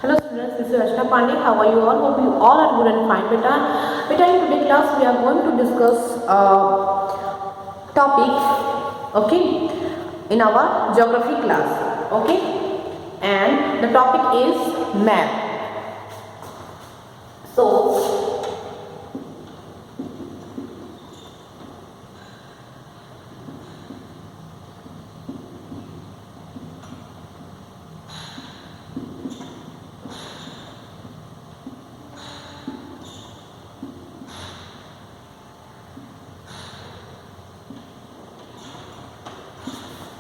Hello students, this is Rachna Pandey. How are you all? Hope you all are good and fine. Beta in today's class we are going to discuss topic, okay, in our geography class, okay, and the topic is map. So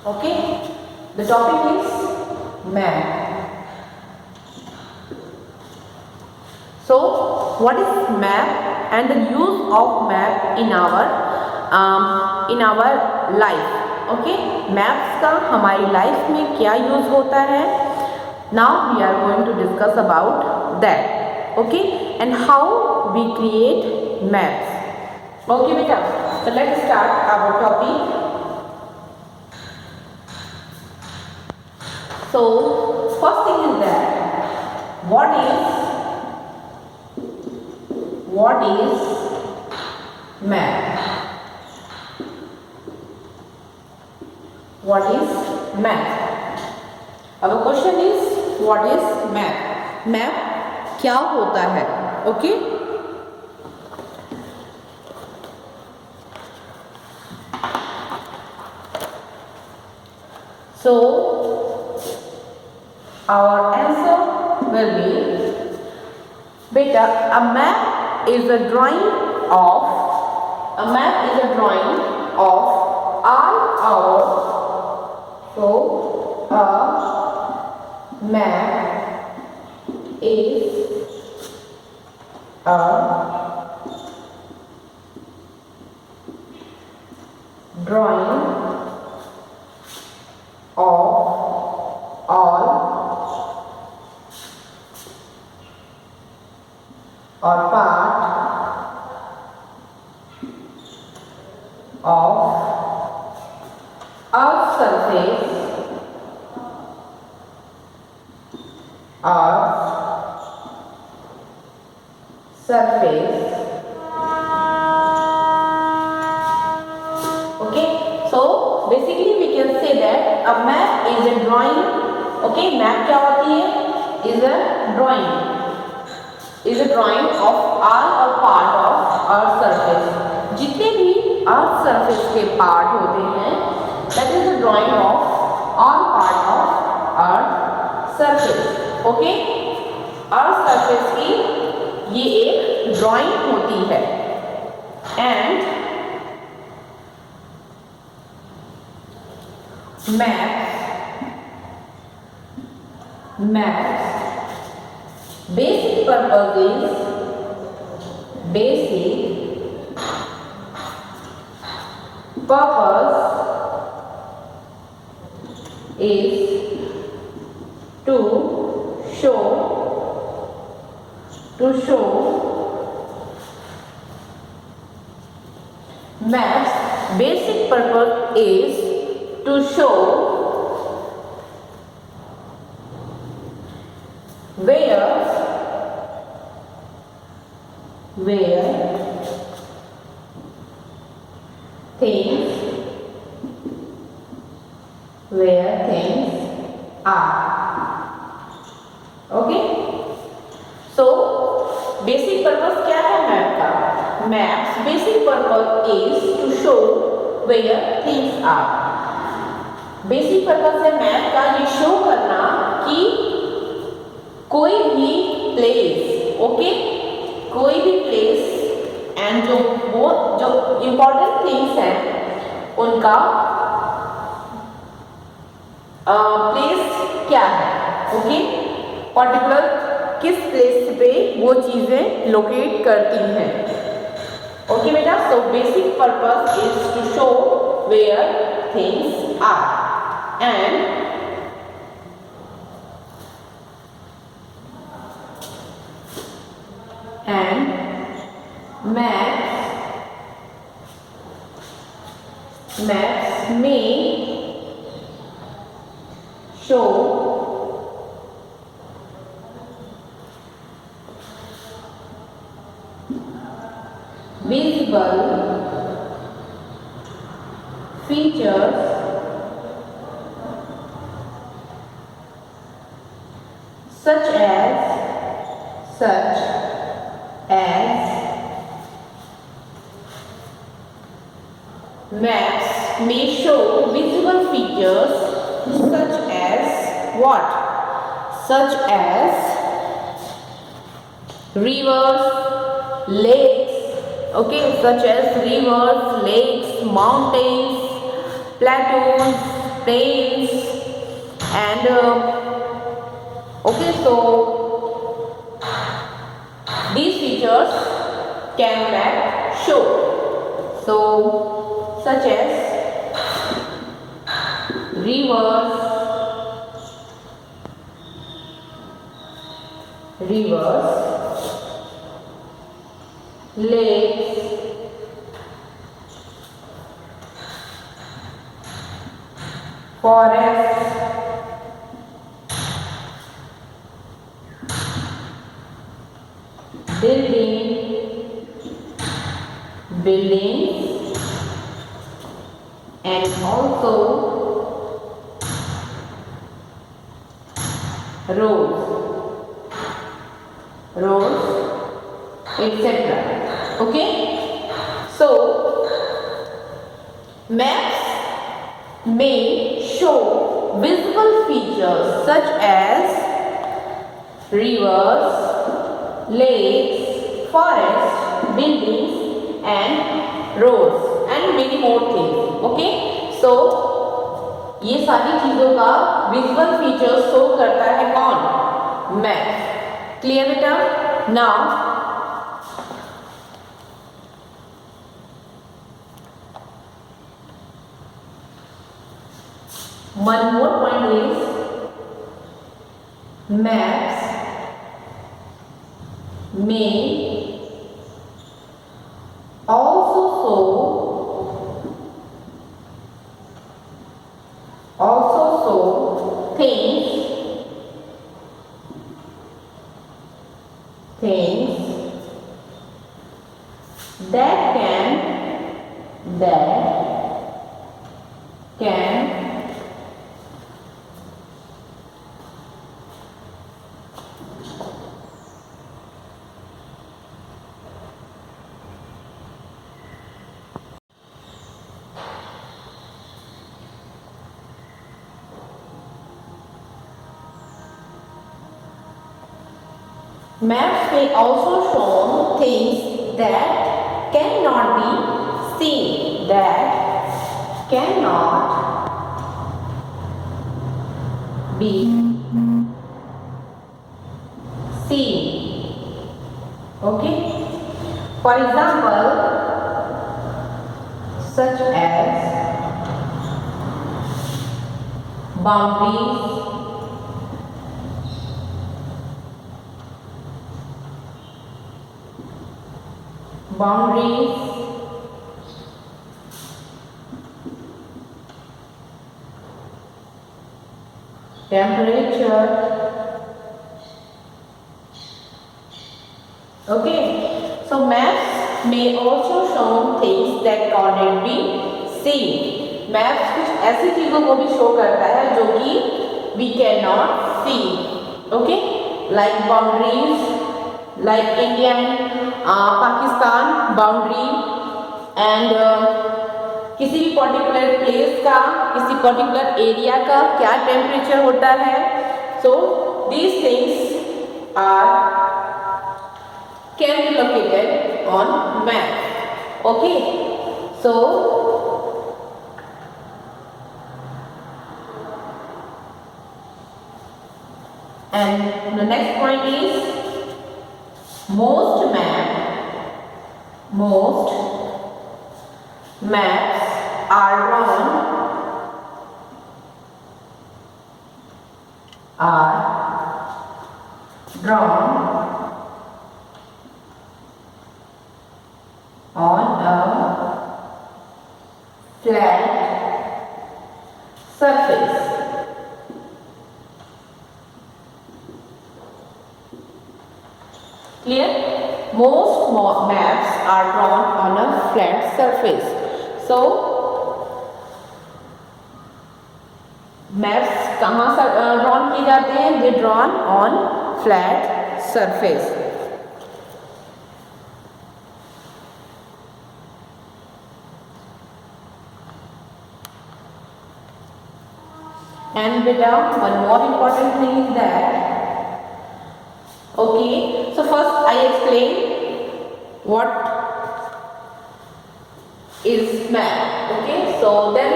okay, the topic is map. So, what is map and the use of map in our life? Okay, maps का हमारी life में क्या use होता है? Now we are going to discuss about that. Okay, and how we create maps. Okay, beta. So let's start our topic. So, first thing is that what is map? What is map? Our question is what is map? Map क्या होता है? Okay? So our answer will be, beta, a map is a drawing of all our, so a map is a drawing of all or part of a surface okay. So basically we can say that a map is a drawing. Okay, map क्या होती है? is a drawing of all or part of earth surface. जितने भी earth surface के part होते हैं, that is the drawing of all part of earth surface. Okay, earth surface की ये एक drawing होती है. And maps basic purpose is to show maps basic purpose is to show where things are. Okay, so basic purpose क्या है map का? Maps basic purpose is to show where things are. Basic purpose है map का ये show करना कि कोई भी प्लेस, ओके, कोई भी प्लेस एंड जो इम्पोर्टेंट थिंग्स हैं उनका प्लेस क्या है, ओके, पर्टिकुलर किस प्लेस पे वो चीज़ें लोकेट करती हैं. ओके बेटा, so basic purpose is to show where things are. And maps may show visible features such as maps may show visible features such as what? Such as rivers, lakes, okay, such as rivers, lakes, mountains, plateaus, plains, and okay, so these features can map show. So such as rivers, lakes, forests, buildings, and also roads, etc. Okay, so maps may show visible features such as rivers, lakes, forests, buildings, and roads, and many more things. Okay, so ये सारी चीजों का visual features show करता है कौन? Map. Clear बेटा? Now one more point is maps may also show things that can maps may also show things that cannot be seen, Okay, for example, such as boundaries, temperature. Okay, so maps may also show things that cannot be seen. Maps कुछ ऐसी चीजों को भी show करता है जो कि we cannot see. Okay, like boundaries, like Indian Pakistan boundary, and किसी भी पर्टिकुलर प्लेस का, किसी पर्टिकुलर एरिया का क्या टेम्परेचर होता है. So these things are can be located on map. Okay, so and the next point is most maps are drawn on a flat surface. Clear? maps are drawn on a flat surface. So maps कहाँ drawn किए जाते हैं? They drawn on flat surface. And beta, one more important thing is that, okay, so first I explain what is map. Okay, so then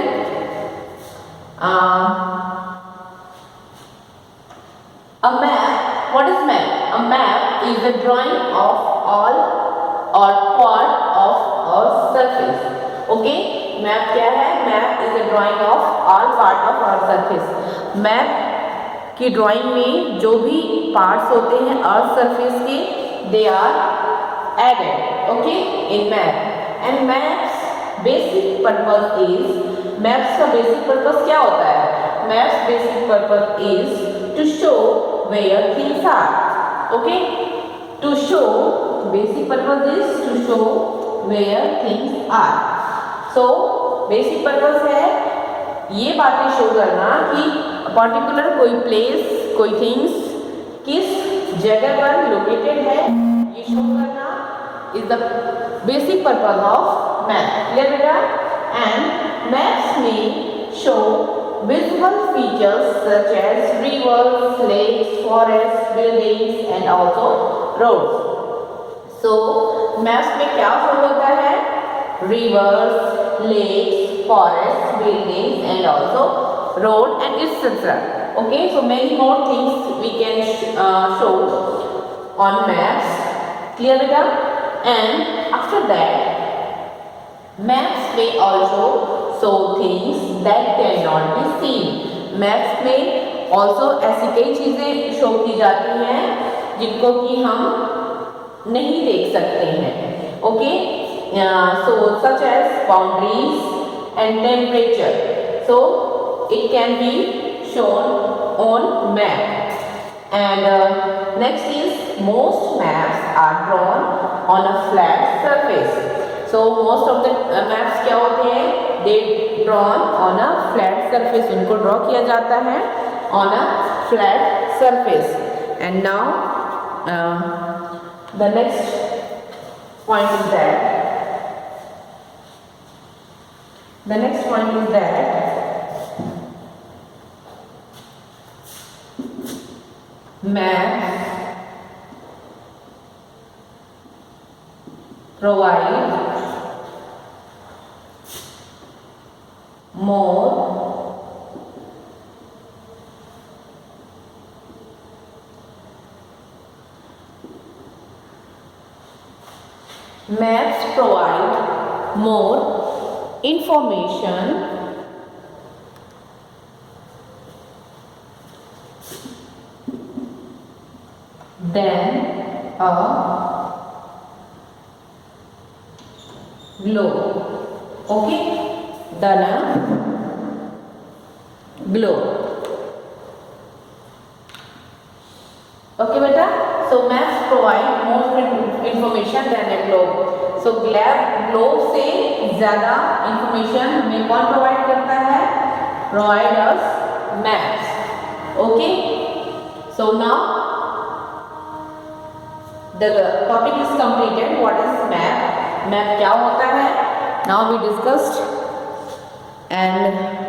a map, what is map? A map is the drawing of all or part of a surface. Okay, map क्या है? Map is the drawing of all part of our surface. Map की drawing में जो भी parts होते हैं earth surface के, they are added, okay, in map. And maps basic purpose is, maps का basic purpose क्या होता है? Maps basic purpose is to show where things are. Okay, to show, basic purpose is to show where things are. So basic purpose है ये बातें show करना कि particular कोई प्लेस, कोई थिंग्स किस जगह पर लोकेटेड है, ये शो करना is the basic purpose of map. Clear beta? And maps may show visible features such as rivers, lakes, forests, buildings and also roads. So maps में क्या शो होता है? Rivers, lakes, forests, buildings and also road and etc. Okay, so many more things we can show on maps. Clear beta? And after that, maps may also show things that cannot be seen. Maps में also ऐसी कई चीजें show की जाती हैं जिनको कि हम नहीं देख सकते हैं. Okay, so such as boundaries and temperature. So it can be shown on map. And next is most maps are drawn on a flat surface. So most of the maps क्या होते हैं? They drawn on a flat surface. उनको draw किया जाता है on a flat surface. And now the next point is that maps provide more information than a globe. Okay, than a globe. Okay beta, so maps provide more information than a globe. So globe से ज़्यादा information हमें कौन provide करता है? Provide us maps. Okay, so now the topic is completed. What is map? Map क्या होता है? Now we discussed and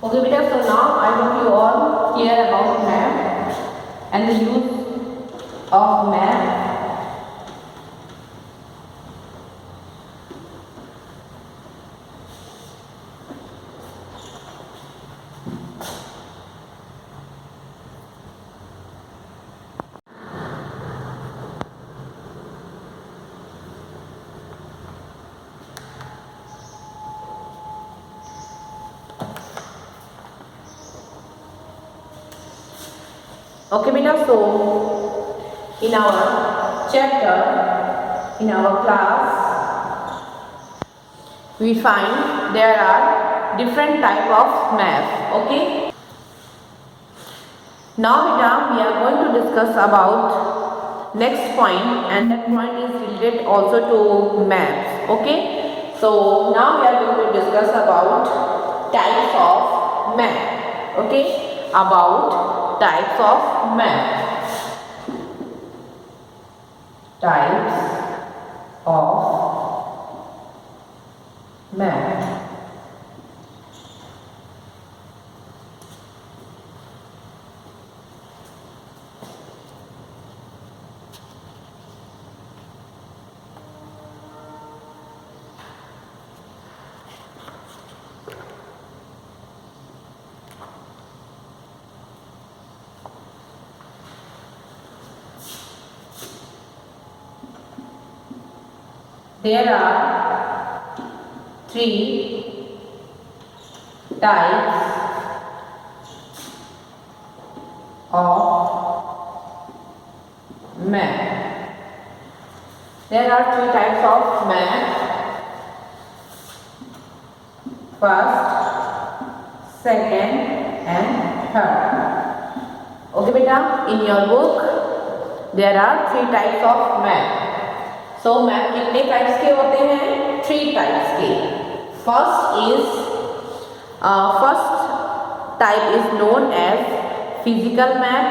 Okay, beta. So now I hope you all clear about map and the use of map. Okay, beta. So in our chapter, in our class, we find there are different type of map. Okay. Now, beta, we are going to discuss about next point, and that point is related also to maps. Okay. So now we are going to discuss about types of map. Okay. About types of map. Types of map. There are three types of map. There are three types of map. First, second and third. Okay beta, in your book there are three types of map. So map कितने types के होते हैं? Three types के. First type is known as physical map,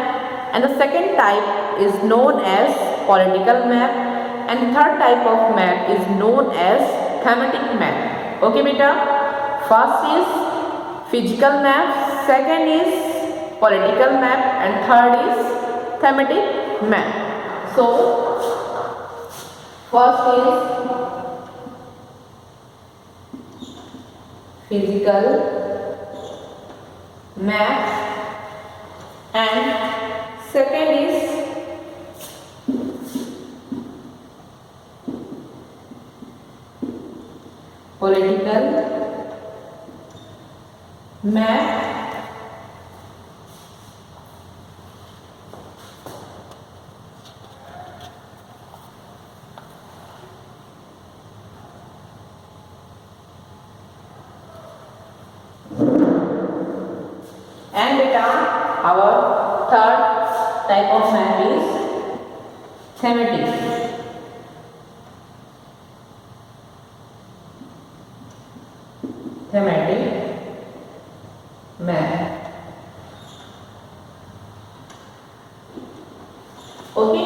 and the second type is known as political map, and the third type of map is known as thematic map. Okay beta, first is physical map, second is political map, and third is thematic map. So first is physical map and second is political map. And beta, our third type of map is thematic. Thematic map. Okay.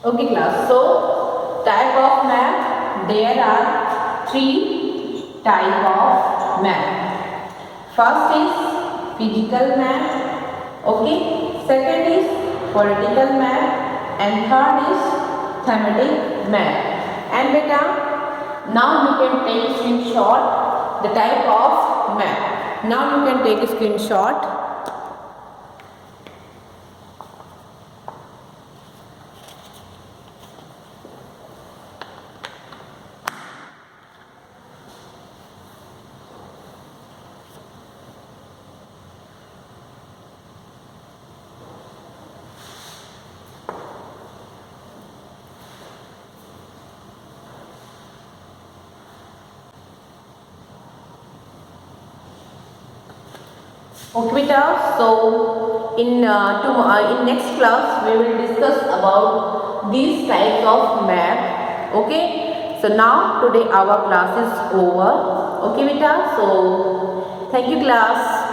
Okay class, so type of map, there are three type of map. First is physical map, okay, second is political map, and third is thematic map. And beta, now you can take a screenshot the type of map. Now you can take a screenshot. Okay, beta. So in next class we will discuss about these types of map. Okay. So now today our class is over. Okay, beta. So thank you, class.